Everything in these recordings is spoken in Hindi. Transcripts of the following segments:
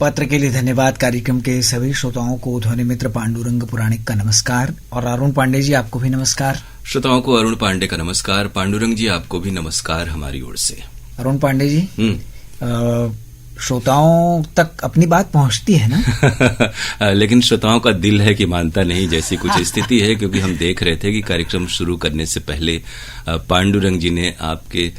पत्र के लिए धन्यवाद। कार्यक्रम के सभी श्रोताओं को ध्वनि मित्र पांडुरंग पुराणिक का नमस्कार और अरुण पांडे जी आपको भी नमस्कार। श्रोताओं को अरुण पांडे का नमस्कार। पांडुरंग जी आपको भी नमस्कार हमारी ओर से। अरुण पांडे जी, श्रोताओं तक अपनी बात पहुंचती है ना? लेकिन श्रोताओं का दिल है कि मानता नहीं, जैसी कुछ स्थिति है। क्योंकि हम देख रहे थे कि कार्यक्रम शुरू करने से पहले पांडुरंग जी ने आपके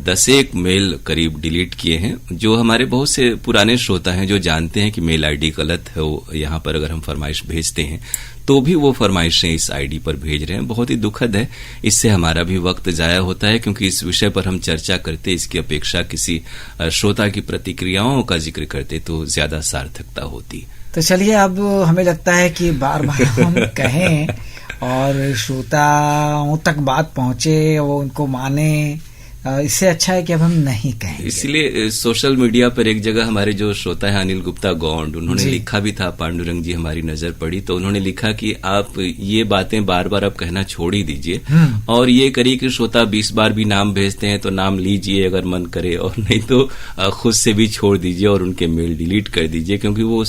10 मेल करीब डिलीट किए हैं। जो हमारे बहुत से पुराने श्रोता हैं जो जानते हैं कि मेल आईडी गलत है, वो यहाँ पर अगर हम फरमाइश भेजते हैं तो भी वो फरमाइशें इस आईडी पर भेज रहे हैं। बहुत ही दुखद है। इससे हमारा भी वक्त जाया होता है, क्योंकि इस विषय पर हम चर्चा करते इसकी अपेक्षा किसी श्रोता की प्रतिक्रियाओं का जिक्र करते तो ज्यादा सार्थकता होती। तो चलिए, अब हमें लगता है कि बार बार हम कहें और श्रोताओं तक बात पहुंचे, वो उनको माने, इससे अच्छा है कि अब हम नहीं कहेंगे। इसलिए सोशल मीडिया पर एक जगह हमारे जो श्रोता है अनिल गुप्ता गौंड, उन्होंने लिखा भी था, पांडुरंग जी हमारी नजर पड़ी तो उन्होंने लिखा कि आप ये बातें बार बार अब कहना छोड़ ही दीजिए और ये करिए कि श्रोता 20 बार भी नाम भेजते हैं तो नाम लीजिए अगर मन करे, और नहीं तो खुद से भी छोड़ दीजिए और उनके मेल डिलीट कर दीजिए। क्योंकि वो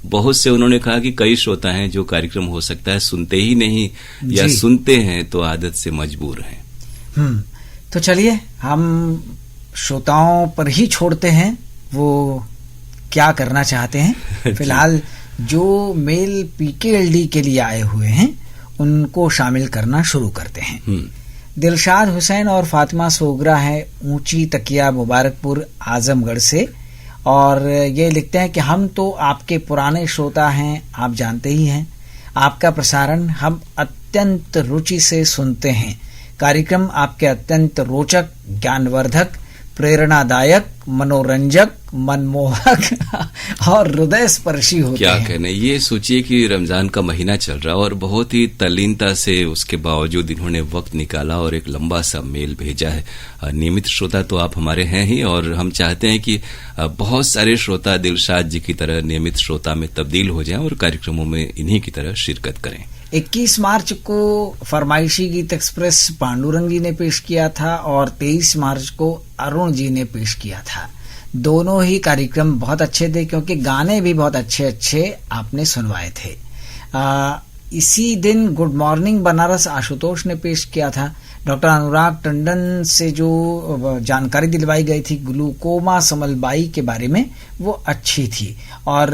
बहुत से, उन्होंने कहा कि कई श्रोता हैं जो कार्यक्रम हो सकता है सुनते ही नहीं या सुनते हैं तो आदत से मजबूर हैं। तो चलिए, हम श्रोताओं पर ही छोड़ते हैं वो क्या करना चाहते हैं। फिलहाल जो मेल पीकेएलडी के लिए आए हुए हैं उनको शामिल करना शुरू करते हैं। दिलशाद हुसैन और फातिमा सोगरा है ऊंची तकिया मुबारकपुर आजमगढ़ से, और ये लिखते हैं कि हम तो आपके पुराने श्रोता हैं, आप जानते ही हैं। आपका प्रसारण हम अत्यंत रुचि से सुनते हैं। कार्यक्रम आपके अत्यंत रोचक, ज्ञानवर्धक, प्रेरणादायक, मनोरंजक, मनमोहक और हृदय स्पर्शी होते हैं। क्या कहने, ये सोचिए कि रमजान का महीना चल रहा और बहुत ही तल्लीनता से उसके बावजूद इन्होंने वक्त निकाला और एक लंबा सा मेल भेजा है। नियमित श्रोता तो आप हमारे हैं ही, और हम चाहते हैं कि बहुत सारे श्रोता दिलशाद जी की तरह नियमित श्रोता में तब्दील हो जाएं और कार्यक्रमों में इन्हीं की तरह शिरकत करें। 21 मार्च को फरमाइशी गीत एक्सप्रेस पांडुरंग जी ने पेश किया था और 23 मार्च को अरुण जी ने पेश किया था। दोनों ही कार्यक्रम बहुत अच्छे थे, क्योंकि गाने भी बहुत अच्छे अच्छे आपने सुनवाए थे। इसी दिन गुड मॉर्निंग बनारस आशुतोष ने पेश किया था। डॉक्टर अनुराग टंडन से जो जानकारी दिलवाई गई थी ग्लूकोमा समलबाई के बारे में, वो अच्छी थी, और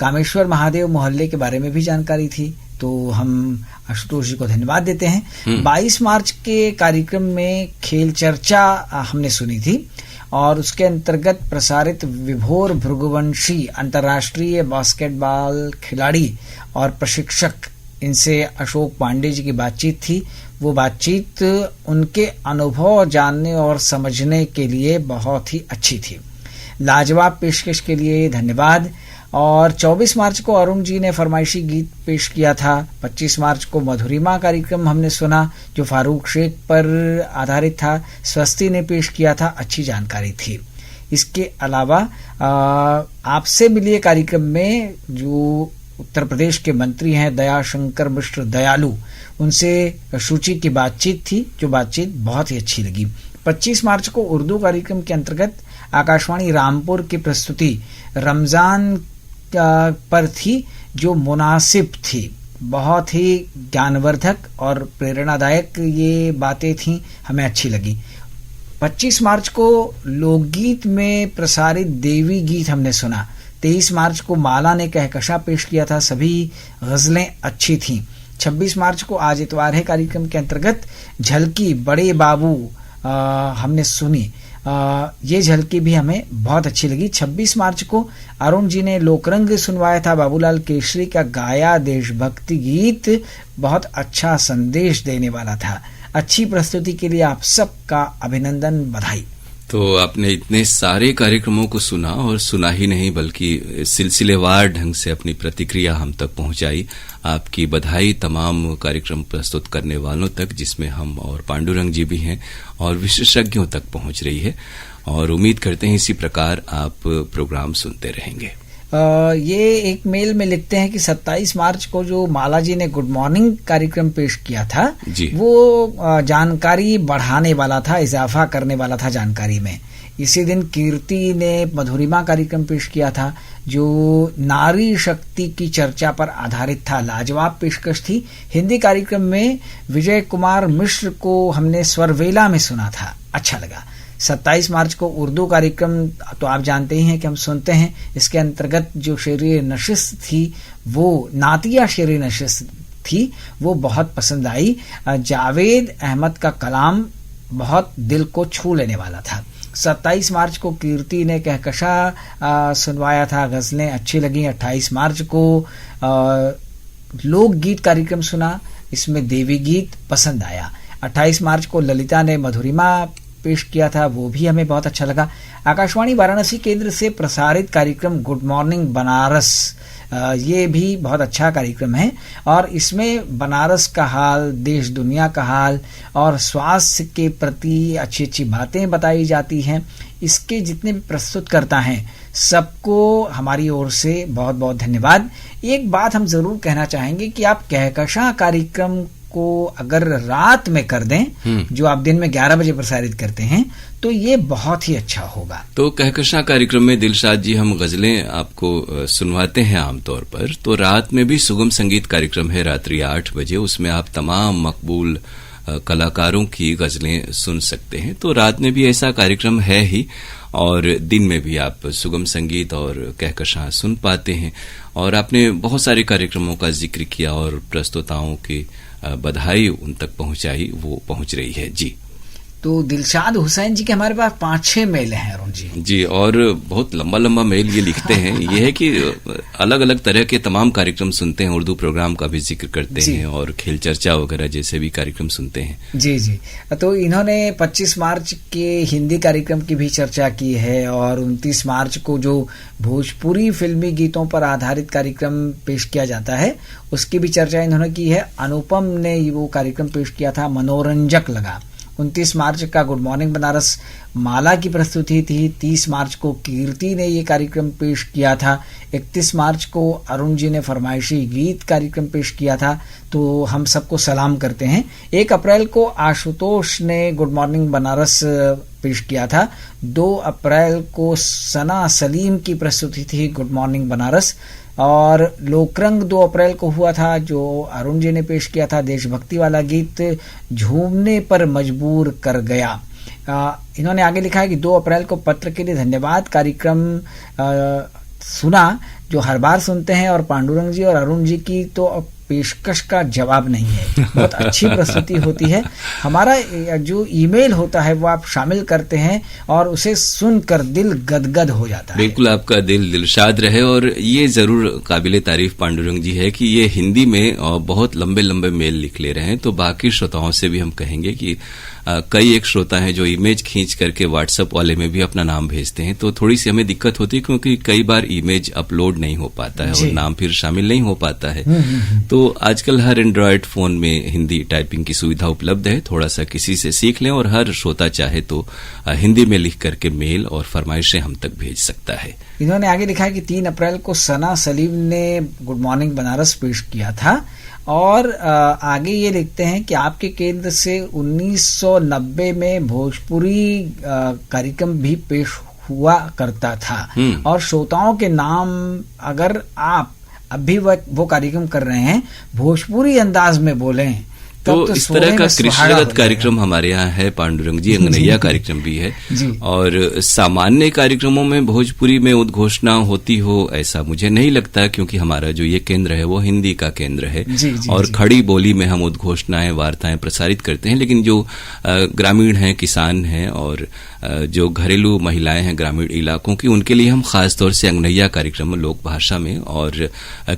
कामेश्वर महादेव मोहल्ले के बारे में भी जानकारी थी। तो हम आशुतोष जी को धन्यवाद देते हैं। 22 मार्च के कार्यक्रम में खेल चर्चा हमने सुनी थी, और उसके अंतर्गत प्रसारित विभोर भृगुवंशी अंतर्राष्ट्रीय बास्केटबॉल खिलाड़ी और प्रशिक्षक, इनसे अशोक पांडे जी की बातचीत थी। वो बातचीत उनके अनुभव जानने और समझने के लिए बहुत ही अच्छी थी। लाजवाब पेशकश के लिए धन्यवाद। और 24 मार्च को अरुण जी ने फरमाइशी गीत पेश किया था। 25 मार्च को मधुरिमा कार्यक्रम हमने सुना जो फारूक शेख पर आधारित था। स्वस्ति ने पेश किया था, अच्छी जानकारी थी। इसके अलावा आपसे मिलिए कार्यक्रम में जो उत्तर प्रदेश के मंत्री हैं दयाशंकर मिश्र दयालु, उनसे शुचि की बातचीत थी, जो बातचीत बहुत ही अच्छी लगी। 25 मार्च को उर्दू कार्यक्रम के अंतर्गत आकाशवाणी रामपुर की प्रस्तुति रमजान पर थी, जो मुनासिब थी। बहुत ही ज्ञानवर्धक और प्रेरणादायक ये बातें थी, हमें अच्छी लगी। 25 मार्च को लोकगीत में प्रसारित देवी गीत हमने सुना। 23 मार्च को माला ने कहकशा पेश किया था, सभी गजलें अच्छी थीं। 26 मार्च को आज इतवार है कार्यक्रम के अंतर्गत झलकी बड़े बाबू हमने सुनी। ये झलकी भी हमें बहुत अच्छी लगी। 26 मार्च को अरुण जी ने लोकरंग सुनवाया था, बाबूलाल केशरी का गाया देशभक्ति गीत बहुत अच्छा संदेश देने वाला था। अच्छी प्रस्तुति के लिए आप सबका अभिनंदन, बधाई। तो आपने इतने सारे कार्यक्रमों को सुना, और सुना ही नहीं बल्कि सिलसिलेवार ढंग से अपनी प्रतिक्रिया हम तक पहुंचाई। आपकी बधाई तमाम कार्यक्रम प्रस्तुत करने वालों तक, जिसमें हम और पांडुरंग जी भी हैं, और विशेषज्ञों तक पहुंच रही है। और उम्मीद करते हैं इसी प्रकार आप प्रोग्राम सुनते रहेंगे। ये एक मेल में लिखते हैं कि 27 मार्च को जो माला जी ने गुड मॉर्निंग कार्यक्रम पेश किया था, वो जानकारी बढ़ाने वाला था, इजाफा करने वाला था जानकारी में। इसी दिन कीर्ति ने मधुरिमा कार्यक्रम पेश किया था, जो नारी शक्ति की चर्चा पर आधारित था। लाजवाब पेशकश थी। हिंदी कार्यक्रम में विजय कुमार मिश्र को हमने स्वरवेला में सुना था, अच्छा लगा। 27 मार्च को उर्दू कार्यक्रम तो आप जानते ही हैं कि हम सुनते हैं। इसके अंतर्गत जो शेर नशिस्त थी, वो नातिया शेर नशिस्त थी, वो बहुत पसंद आई। जावेद अहमद का कलाम बहुत दिल को छू लेने वाला था। 27 मार्च को कीर्ति ने कहकशा सुनवाया था, गजलें अच्छी लगी। 28 मार्च को लोकगीत कार्यक्रम सुना, इसमें देवी गीत पसंद आया। 28 मार्च को ललिता ने मधुरिमा पेश किया था, वो भी हमें बहुत अच्छा लगा। आकाशवाणी वाराणसी केंद्र से प्रसारित कार्यक्रम गुड मॉर्निंग बनारस, ये भी बहुत अच्छा कार्यक्रम है और इसमें बनारस का हाल, देश दुनिया का हाल और स्वास्थ्य के प्रति अच्छी अच्छी बातें बताई जाती हैं। इसके जितने भी प्रस्तुतकर्ता हैं सबको हमारी ओर से बहुत बहुत धन्यवाद। एक बात हम जरूर कहना चाहेंगे कि आप कहकशा कार्यक्रम को अगर रात में कर दें, जो आप दिन में 11 बजे प्रसारित करते हैं, तो ये बहुत ही अच्छा होगा। तो कहकशा कार्यक्रम में दिलशाद जी हम गजलें आपको सुनवाते हैं आमतौर पर, तो रात में भी सुगम संगीत कार्यक्रम है रात्रि 8 बजे, उसमें आप तमाम मकबूल कलाकारों की गजलें सुन सकते हैं। तो रात में भी ऐसा कार्यक्रम है ही और दिन में भी आप सुगम संगीत और कहकशा सुन पाते हैं। और आपने बहुत सारे कार्यक्रमों का जिक्र किया और प्रस्तुताओं की बधाई उन तक पहुंचाई, वो पहुंच रही है जी। तो दिलशाद हुसैन जी के हमारे पास 5-6 मेल हैं अरुण जी। जी, और बहुत लंबा लंबा मेल ये लिखते हैं। ये है कि अलग अलग तरह के तमाम कार्यक्रम सुनते हैं, उर्दू प्रोग्राम का भी जिक्र करते हैं और खेल चर्चा वगैरह जैसे भी कार्यक्रम सुनते हैं। जी जी, तो इन्होंने 25 मार्च के हिंदी कार्यक्रम की भी चर्चा की है और 29 मार्च को जो भोजपुरी फिल्मी गीतों पर आधारित कार्यक्रम पेश किया जाता है उसकी भी चर्चा इन्होंने की है। अनुपम ने वो कार्यक्रम पेश किया था, मनोरंजक लगा। 29 मार्च का गुड मॉर्निंग बनारस माला की प्रस्तुति थी। 30 मार्च को कीर्ति ने ये कार्यक्रम पेश किया था। 31 मार्च को अरुण जी ने फरमाइशी गीत कार्यक्रम पेश किया था, तो हम सबको सलाम करते हैं। 1 अप्रैल को आशुतोष ने गुड मॉर्निंग बनारस पेश किया था। 2 अप्रैल को सना सलीम की प्रस्तुति थी गुड मॉर्निंग बनारस। और लोकरंग 2 अप्रैल को हुआ था, जो अरुण जी ने पेश किया था। देशभक्ति वाला गीत झूमने पर मजबूर कर गया। इन्होंने आगे लिखा है कि 2 अप्रैल को पत्र के लिए धन्यवाद कार्यक्रम सुना, जो हर बार सुनते हैं, और पांडुरंग जी और अरुण जी की तो पेशकश का जवाब नहीं है, बहुत अच्छी प्रस्तुति होती है। हमारा जो ईमेल होता है वो आप शामिल करते हैं और उसे सुनकर दिल गदगद हो जाता है। बिल्कुल, आपका दिल दिलशाद रहे। और ये जरूर काबिले तारीफ पांडुरंग जी है कि ये हिंदी में बहुत लंबे लंबे मेल लिख ले रहे हैं। तो बाकी श्रोताओं से भी हम कहेंगे कि कई एक श्रोता हैं जो इमेज खींच करके व्हाट्सएप वाले में भी अपना नाम भेजते हैं, तो थोड़ी सी हमें दिक्कत होती है क्योंकि कई बार इमेज अपलोड नहीं हो पाता है और नाम फिर शामिल नहीं हो पाता है। तो आजकल हर एंड्रॉयड फोन में हिंदी टाइपिंग की सुविधा उपलब्ध है, थोड़ा सा किसी से सीख लें और हर श्रोता चाहे तो हिंदी में लिख करके मेल और फरमाइशें हम तक भेज सकता है। इन्होंने आगे लिखा है कि 3 अप्रैल को सना सलीम ने गुड मॉर्निंग बनारस पेश किया था। और आगे ये लिखते हैं कि आपके केंद्र से 1990 में भोजपुरी कार्यक्रम भी पेश हुआ करता था और श्रोताओं के नाम अगर आप अभी वो कार्यक्रम कर रहे हैं भोजपुरी अंदाज में बोलें तो इस तरह का कृष्णगत कार्यक्रम हमारे यहाँ है पांडुरंग जी, अंगनैया कार्यक्रम भी है। और सामान्य कार्यक्रमों में भोजपुरी में उद्घोषणा होती हो ऐसा मुझे नहीं लगता, क्योंकि हमारा जो ये केंद्र है वो हिंदी का केंद्र है और खड़ी बोली में हम उद्घोषणाएं वार्ताएं प्रसारित करते हैं। लेकिन जो ग्रामीण हैं, किसान हैं और जो घरेलू महिलाएं हैं ग्रामीण इलाकों की, उनके लिए हम खासतौर से अंगनैया कार्यक्रम लोक भाषा में और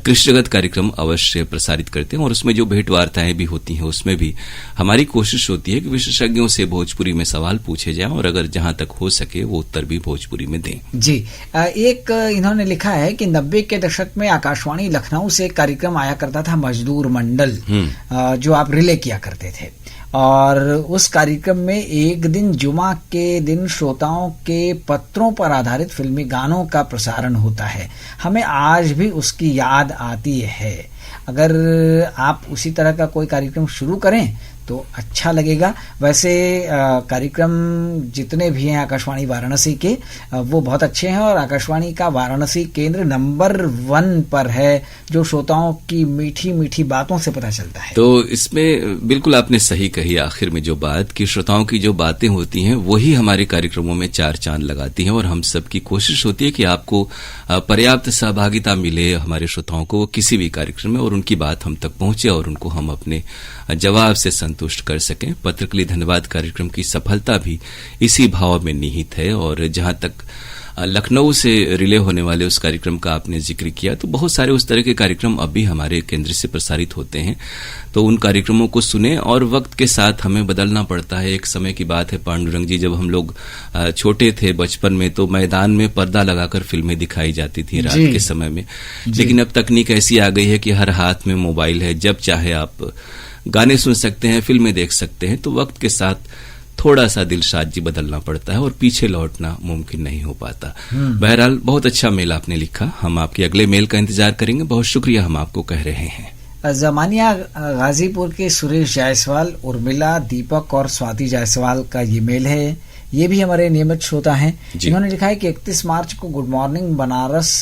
कृष्णगत कार्यक्रम अवश्य प्रसारित करते हैं। और उसमें जो भेंट वार्ताएं भी होती हैं उसमें भी हमारी कोशिश होती है कि विशेषज्ञों से भोजपुरी में सवाल पूछे जाएं और अगर जहां तक हो सके वो उत्तर भी भोजपुरी में दें। जी, एक इन्होंने लिखा है कि 90 के दशक में आकाशवाणी लखनऊ से एक कार्यक्रम आया करता था मजदूर मंडल, जो आप रिले किया करते थे। और उस कार्यक्रम में एक दिन जुमा के दिन श्रोताओं के पत्रों पर आधारित फिल्मी गानों का प्रसारण होता है। हमें आज भी उसकी याद आती है। अगर आप उसी तरह का कोई कार्यक्रम शुरू करें तो अच्छा लगेगा। वैसे कार्यक्रम जितने भी हैं आकाशवाणी वाराणसी के वो बहुत अच्छे हैं और आकाशवाणी का वाराणसी केंद्र नंबर 1 पर है, जो श्रोताओं की मीठी मीठी बातों से पता चलता है। तो इसमें बिल्कुल आपने सही कही आखिर में जो बात कि श्रोताओं की जो बातें होती हैं वही हमारे कार्यक्रमों में चार चांद लगाती हैं और हम सबकी कोशिश होती है कि आपको पर्याप्त सहभागिता मिले हमारे श्रोताओं को किसी भी कार्यक्रम में और उनकी बात हम तक पहुंचे और उनको हम अपने जवाब से संतुष्ट कर सकें। पत्र के लिए धन्यवाद कार्यक्रम की सफलता भी इसी भाव में निहित है। और जहां तक लखनऊ से रिले होने वाले उस कार्यक्रम का आपने जिक्र किया, तो बहुत सारे उस तरह के कार्यक्रम अभी हमारे केंद्र से प्रसारित होते हैं, तो उन कार्यक्रमों को सुने। और वक्त के साथ हमें बदलना पड़ता है। एक समय की बात है पांडुरंग जी, जब हम लोग छोटे थे बचपन में, तो मैदान में पर्दा लगाकर फिल्में दिखाई जाती थी रात के समय में। लेकिन अब तकनीक ऐसी आ गई है कि हर हाथ में मोबाइल है, जब चाहे आप गाने सुन सकते हैं, फिल्में देख सकते हैं। तो वक्त के साथ थोड़ा सा दिलशाद जी बदलना पड़ता है और पीछे लौटना मुमकिन नहीं हो पाता। बहरहाल बहुत अच्छा मेल आपने लिखा, हम आपके अगले मेल का इंतजार करेंगे। बहुत शुक्रिया हम आपको कह रहे हैं। जमानिया गाजीपुर के सुरेश जायसवाल, उर्मिला, दीपक और स्वाति जायसवाल का ये मेल है। ये भी हमारे नियमित श्रोता हैं। इन्होंने लिखा है कि 31 मार्च को गुड मॉर्निंग बनारस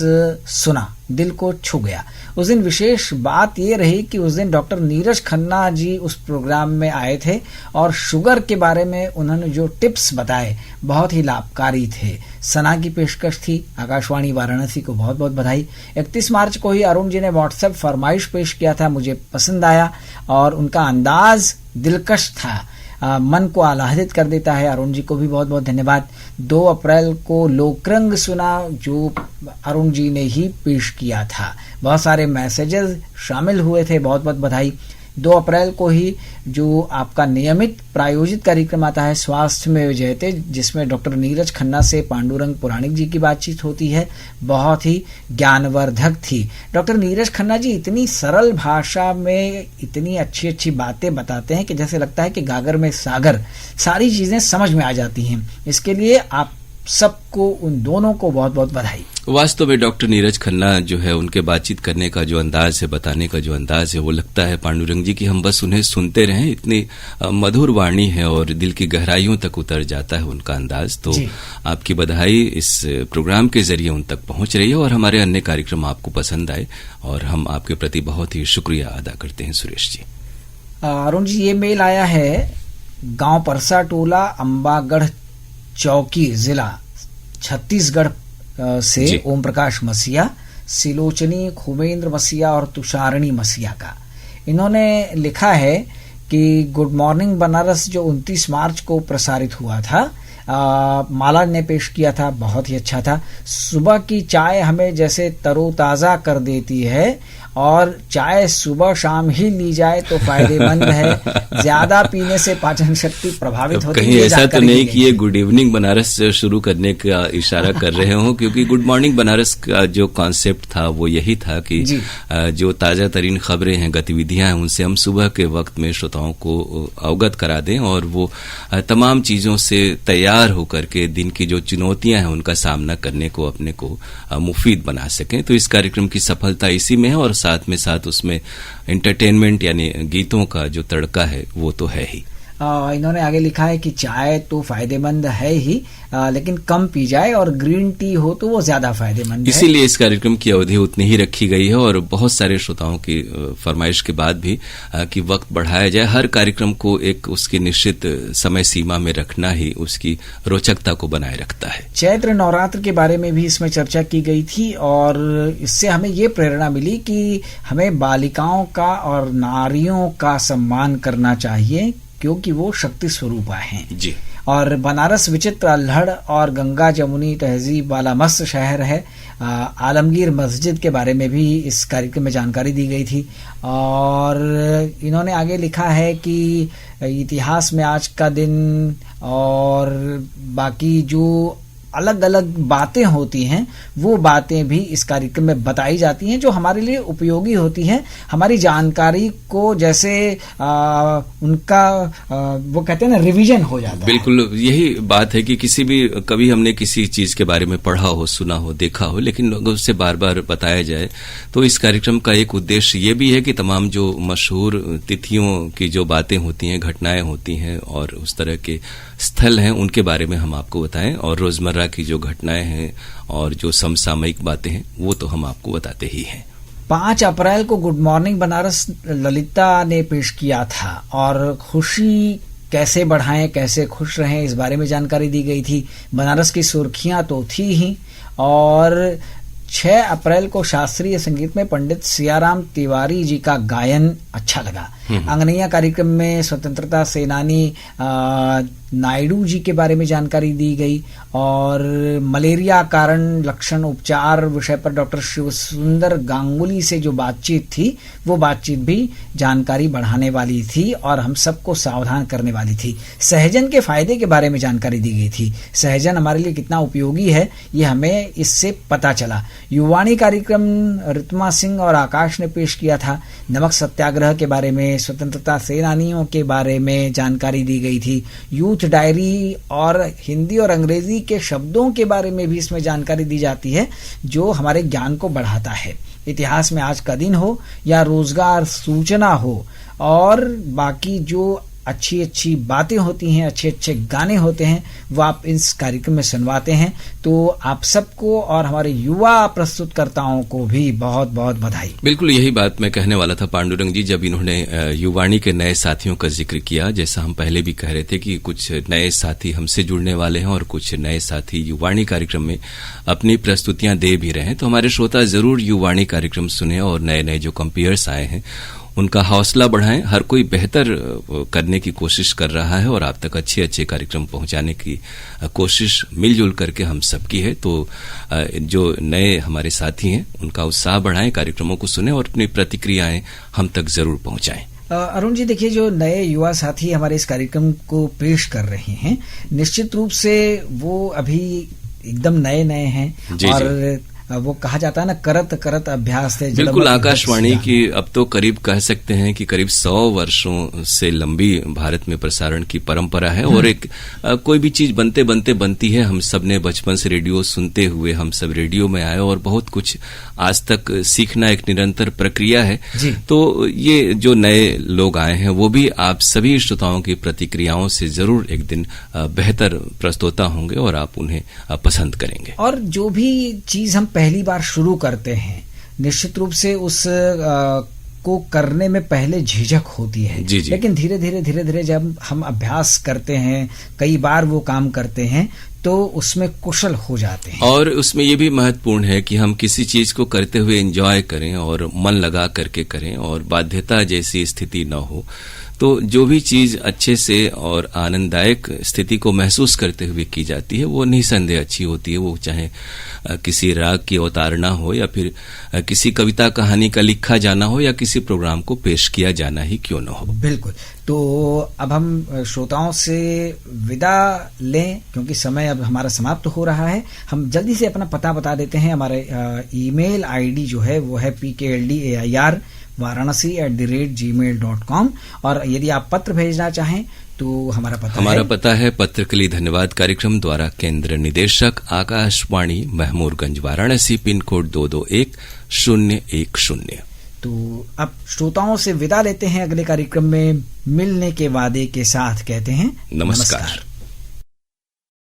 सुना, दिल को छू गया। उस दिन विशेष बात ये रही कि उस दिन डॉक्टर नीरज खन्ना जी उस प्रोग्राम में आए थे और शुगर के बारे में उन्होंने जो टिप्स बताए बहुत ही लाभकारी थे। सना की पेशकश थी। आकाशवाणी वाराणसी को बहुत बहुत बधाई। 31 मार्च को ही अरुण जी ने व्हाट्सएप फरमाइश पेश किया था, मुझे पसंद आया और उनका अंदाज दिलकश था, मन को आह्लादित कर देता है। अरुण जी को भी बहुत बहुत धन्यवाद। 2 अप्रैल को लोकरंग सुना, जो अरुण जी ने ही पेश किया था। बहुत सारे मैसेजेस शामिल हुए थे, बहुत बहुत बधाई। 2 अप्रैल को ही जो आपका नियमित प्रायोजित कार्यक्रम आता है स्वास्थ्य में विजयते, जिसमें डॉक्टर नीरज खन्ना से पांडुरंग पुराणिक जी की बातचीत होती है, बहुत ही ज्ञानवर्धक थी। डॉक्टर नीरज खन्ना जी इतनी सरल भाषा में इतनी अच्छी अच्छी बातें बताते हैं कि जैसे लगता है कि गागर में सागर, सारी चीजें समझ में आ जाती हैं। इसके लिए आप सबको, उन दोनों को बहुत बहुत बधाई। वास्तव में डॉक्टर नीरज खन्ना जो है, उनके बातचीत करने का जो अंदाज है, बताने का जो अंदाज है, वो लगता है पांडुरंग जी कि हम बस उन्हें सुनते रहें। इतनी मधुर वाणी है और दिल की गहराइयों तक उतर जाता है उनका अंदाज। तो आपकी बधाई इस प्रोग्राम के जरिए उन तक पहुंच रही है और हमारे अन्य कार्यक्रम आपको पसंद आए और हम आपके प्रति बहुत ही शुक्रिया अदा करते हैं। सुरेश जी, अरुण जी, ये मेल आया है गांव परसा टोला, अंबागढ़ चौकी, जिला छत्तीसगढ़ से ओम प्रकाश मसीहा, सिलोचनी खुमेंद्र मसीहा और तुषारणी मसीहा का। इन्होंने लिखा है कि गुड मॉर्निंग बनारस जो 29 मार्च को प्रसारित हुआ था, माला ने पेश किया था, बहुत ही अच्छा था। सुबह की चाय हमें जैसे तरोताजा कर देती है और चाय सुबह शाम ही ली जाए तो फायदेमंद है, ज्यादा पीने से पाचन शक्ति प्रभावित होती है। कहीं ऐसा तो नहीं कि ये गुड इवनिंग बनारस शुरू करने का इशारा कर रहे हो, क्योंकि गुड मॉर्निंग बनारस का जो कॉन्सेप्ट था वो यही था कि जो ताजा तरीन खबरें हैं, गतिविधियां हैं, उनसे हम सुबह के वक्त में श्रोताओं को अवगत करा दें और वो तमाम चीजों से तैयार होकर के दिन की जो चुनौतियां हैं उनका सामना करने को अपने को मुफीद बना सकें। तो इस कार्यक्रम की सफलता इसी में है और साथ में साथ उसमें एंटरटेनमेंट यानी गीतों का जो तड़का है वो तो है ही। इन्होंने आगे लिखा है कि चाय तो फायदेमंद है ही, लेकिन कम पी जाए और ग्रीन टी हो तो वो ज्यादा फायदेमंद है। इसीलिए इस कार्यक्रम की अवधि उतनी ही रखी गई है और बहुत सारे श्रोताओं की फरमाइश के बाद भी कि वक्त बढ़ाया जाए। हर कार्यक्रम को एक उसकी निश्चित समय सीमा में रखना ही उसकी रोचकता को बनाए रखता है। चैत्र नवरात्र के बारे में भी इसमें चर्चा की गई थी और इससे हमें ये प्रेरणा मिली कि हमें बालिकाओं का और नारियों का सम्मान करना चाहिए, क्योंकि वो शक्ति स्वरूपा हैं। जी। और बनारस विचित्र, अल्हड़ और गंगा जमुनी तहजीब वाला मस्त शहर है। आलमगीर मस्जिद के बारे में भी इस कार्यक्रम में जानकारी दी गई थी। और इन्होंने आगे लिखा है कि इतिहास में आज का दिन और बाकी जो अलग अलग बातें होती हैं, वो बातें भी इस कार्यक्रम में बताई जाती हैं जो हमारे लिए उपयोगी होती हैं, हमारी जानकारी को जैसे उनका वो कहते हैं ना रिवीजन हो जाता है। बिल्कुल यही बात है कि किसी भी कभी हमने किसी चीज के बारे में पढ़ा हो, सुना हो, देखा हो, लेकिन लोगों से बार बार बताया जाए। तो इस कार्यक्रम का एक उद्देश्य ये भी है कि तमाम जो मशहूर तिथियों की जो बातें होती हैं, घटनाएं होती हैं और उस तरह के स्थल हैं, उनके बारे में हम आपको बताएं, और रोजमर्रा की जो घटनाएं हैं और जो समसामयिक बातें हैं वो तो हम आपको बताते ही हैं। 5 अप्रैल को गुड मॉर्निंग बनारस ललिता ने पेश किया था और खुशी कैसे बढ़ाएं, कैसे खुश रहें, इस बारे में जानकारी दी गई थी। बनारस की सुर्खियां तो थी ही, और 6 अप्रैल को शास्त्रीय संगीत में पंडित सियाराम तिवारी जी का गायन अच्छा लगा। अंगनैया कार्यक्रम में स्वतंत्रता सेनानी नायडू जी के बारे में जानकारी दी गई, और मलेरिया कारण लक्षण उपचार विषय पर डॉक्टर शिव सुंदर गांगुली से जो बातचीत थी, वो बातचीत भी जानकारी बढ़ाने वाली थी और हम सबको सावधान करने वाली थी। सहजन के फायदे के बारे में जानकारी दी गई थी। सहजन हमारे लिए कितना उपयोगी है ये हमें इससे पता चला। युवाणी कार्यक्रम रितमा सिंह और आकाश ने पेश किया था। नमक सत्याग्रह के बारे में, स्वतंत्रता सेनानियों के बारे में जानकारी दी गई थी। यूथ डायरी और हिंदी और अंग्रेजी के शब्दों के बारे में भी इसमें जानकारी दी जाती है जो हमारे ज्ञान को बढ़ाता है। इतिहास में आज का दिन हो या रोजगार सूचना हो, और बाकी जो अच्छी अच्छी बातें होती हैं, अच्छे अच्छे गाने होते हैं, वो आप इस कार्यक्रम में सुनवाते हैं। तो आप सबको और हमारे युवा प्रस्तुतकर्ताओं को भी बहुत बहुत बधाई। बिल्कुल यही बात मैं कहने वाला था पांडुरंग जी, जब इन्होंने युवाणी के नए साथियों का जिक्र किया। जैसा हम पहले भी कह रहे थे कि कुछ नए साथी हमसे जुड़ने वाले हैं और कुछ नए साथी युवाणी कार्यक्रम में अपनी प्रस्तुतियां दे भी रहे हैं। तो हमारे श्रोता जरूर युवाणी कार्यक्रम सुने और नए नए जो कंपेयर्स आए हैं उनका हौसला बढ़ाएं। हर कोई बेहतर करने की कोशिश कर रहा है और आप तक अच्छे अच्छे कार्यक्रम पहुंचाने की कोशिश मिलजुल करके हम सबकी है। तो जो नए हमारे साथी हैं उनका उत्साह बढ़ाएं, कार्यक्रमों को सुने और अपनी प्रतिक्रियाएं हम तक जरूर पहुंचाएं। अरुण जी, देखिए जो नए युवा साथी हमारे इस कार्यक्रम को पेश कर रहे हैं, निश्चित रूप से वो अभी एकदम नए नए हैं और वो कहा जाता है ना, करत करत अभ्यास थे। बिल्कुल, आकाशवाणी की अब तो करीब कह सकते हैं कि करीब 100 वर्षों से लंबी भारत में प्रसारण की परंपरा है और एक कोई भी चीज बनते बनते बनती है। हम सब ने बचपन से रेडियो सुनते हुए हम सब रेडियो में आए और बहुत कुछ आज तक सीखना एक निरंतर प्रक्रिया है। तो ये जो नए लोग आए हैं वो भी आप सभी श्रोताओं की प्रतिक्रियाओं से जरूर एक दिन बेहतर प्रस्तोता होंगे और आप उन्हें पसंद करेंगे। और जो भी चीज हम पहली बार शुरू करते हैं, निश्चित रूप से उस को करने में पहले झिझक होती है, लेकिन धीरे धीरे जब हम अभ्यास करते हैं, कई बार वो काम करते हैं, तो उसमें कुशल हो जाते हैं। और उसमें ये भी महत्वपूर्ण है कि हम किसी चीज को करते हुए एंजॉय करें और मन लगा करके करें और बाध्यता जैसी स्थिति न हो। तो जो भी चीज अच्छे से और आनंददायक स्थिति को महसूस करते हुए की जाती है वो निसंदेह अच्छी होती है। वो चाहे किसी राग की अवतारणा हो या फिर किसी कविता कहानी का लिखा जाना हो या किसी प्रोग्राम को पेश किया जाना ही क्यों न हो। बिल्कुल। तो अब हम श्रोताओं से विदा लें क्योंकि समय अब हमारा समाप्त हो रहा है। हम जल्दी से अपना पता बता देते हैं। हमारे ईमेल आईडी जो है वो है pkldair varanasi@gmail.com और यदि आप पत्र भेजना चाहें तो हमारा पता है पत्र के लिए धन्यवाद कार्यक्रम द्वारा केंद्र निदेशक आकाशवाणी महमूरगंज वाराणसी पिन कोड 221010। तो अब श्रोताओं से विदा लेते हैं। अगले कार्यक्रम में मिलने के वादे के साथ कहते हैं नमस्कार।